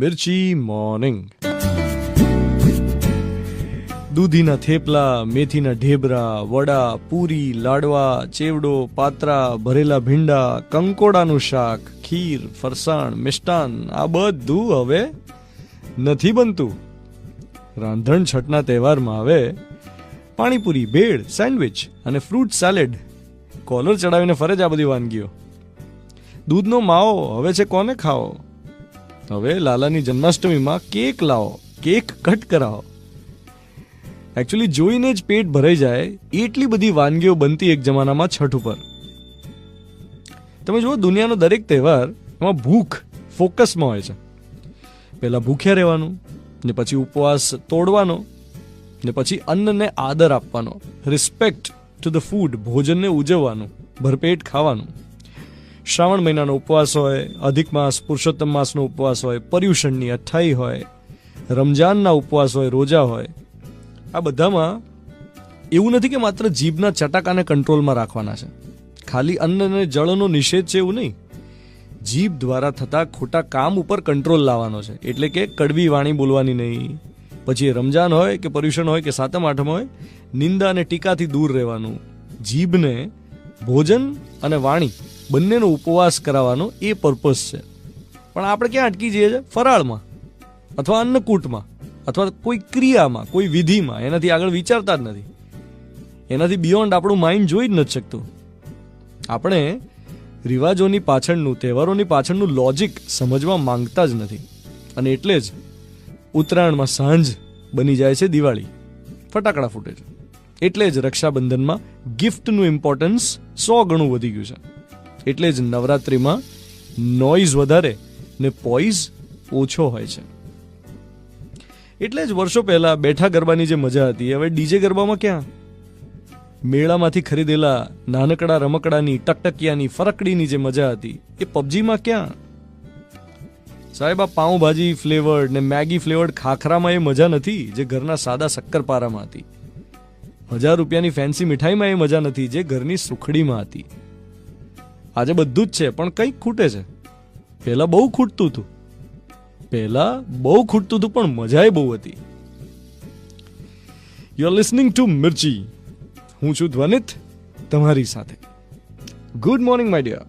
મિર્ચી morning. દૂધીના thepla, મેથીના ઢેબરા, વડા, પૂરી, લાડવા, ચેવડો, પાત્રા, ભરેલા ભીંડા, કંકોડાનું શાક, ખીર, ફરસાણ, મિષ્ટાન આ બધું હવે નથી બનતું. રાંધણ છઠના તહેવારમાં હવે પાણીપુરી, ભેળ, સેન્ડવિચ અને ફ્રૂટ સેલેડ કોલર ચડાવીને ફરે છે આ બધી વાનગીઓ. દૂધનો માવો હવે છે કોને ખાવો. હવે લાલાની જન્માષ્ટમીમાં કેક લાવો, કેક કટ કરાવો. એકચ્યુઅલી જોઈને જ પેટ ભરાઈ જાય એટલી બધી વાનગીઓ બનતી એક જમાનામાં છઠ ઉપર. તમે જુઓ, દુનિયાનો દરેક તહેવાર એમાં ભૂખ ફોકસમાં હોય છે. પહેલા ભૂખ્યા રહેવાનું, ને પછી ઉપવાસ તોડવાનો, ને પછી અન્નને આદર આપવાનો, રિસ્પેક્ટ ટુ ધ ફૂડ, ભોજનને ઉજવવાનું, ભરપેટ ખાવાનું. શ્રાવણ મહિનાનો ઉપવાસ હોય, અધિક માસ પુરુષોત્તમ માસનો ઉપવાસ હોય, પર્યુષણની 28 હોય, રમજાનના ઉપવાસ હોય, રોજા હોય. આ બધામાં એવું નથી કે માત્ર જીભના ચટાકાને કંટ્રોલમાં રાખવાના છે. ખાલી અન્ન અને જળનો નિષેધ છે એવું નહીં. જીભ દ્વારા થતા ખોટા કામ ઉપર કંટ્રોલ લાવવાનો છે. એટલે કે કડવી વાણી બોલવાની નહીં. પછી રમજાન હોય કે પર્યુષણ હોય કે સાતમ આઠમ હોય, નિંદા અને ટીકાથી દૂર રહેવાનું. જીભને ભોજન અને વાણી બંનેનો ઉપવાસ કરાવવાનો એ પર્પઝ છે. પણ આપણે ક્યાં અટકી જઈએ છીએ? ફરાળમાં અથવા અન્નકૂટમાં અથવા કોઈ ક્રિયામાં, કોઈ વિધિમાં. એનાથી આગળ વિચારતા જ નથી. એનાથી બિયોન્ડ આપણું માઇન્ડ જોઈ જ નથી શકતું. આપણે રિવાજોની પાછળનું, તહેવારોની પાછળનું લોજિક સમજવા માંગતા જ નથી. અને એટલે જ ઉત્તરાયણમાં સાંજ બની જાય છે દિવાળી, ફટાકડા ફૂટે છે. એટલે જ રક્ષાબંધનમાં ગિફ્ટનું ઇમ્પોર્ટન્સ 100 ગણું વધી ગયું છે. એટલે જ નવરાત્રિમાં નોઇઝ વધારે ને પોઈઝ ઓછો હોય છે. એટલે જ વર્ષો પહેલા બેઠા ગરબાની જે મજા હતી, હવે ડીજે ગરબામાં ક્યાં? મેળામાંથી ખરીદેલા નાનકડા રમકડાની, ટકટકિયાની, ફરકડીની જે મજા હતી એ પબજીમાં ક્યાં? સાહેબ, આ પાઉંભાજી ફ્લેવર્ડ ને મેગી ફ્લેવર્ડ ખાખરામાં એ મજા નથી જે ઘરના સાદા શક્કરપારામાં હતી. 1000 રૂપિયાની ફેન્સી મીઠાઈમાં એ મજા નથી જે ઘરની સુખડીમાં હતી. આજે બધું જ છે, પણ કંઈક ખૂટે છે. પહેલા બહુ ખૂટતું હતું, પણ મજાએ બહુ હતી. You are listening to Mirchi. હું છું ધ્વનિત, તમારી સાથે. Good morning my dear.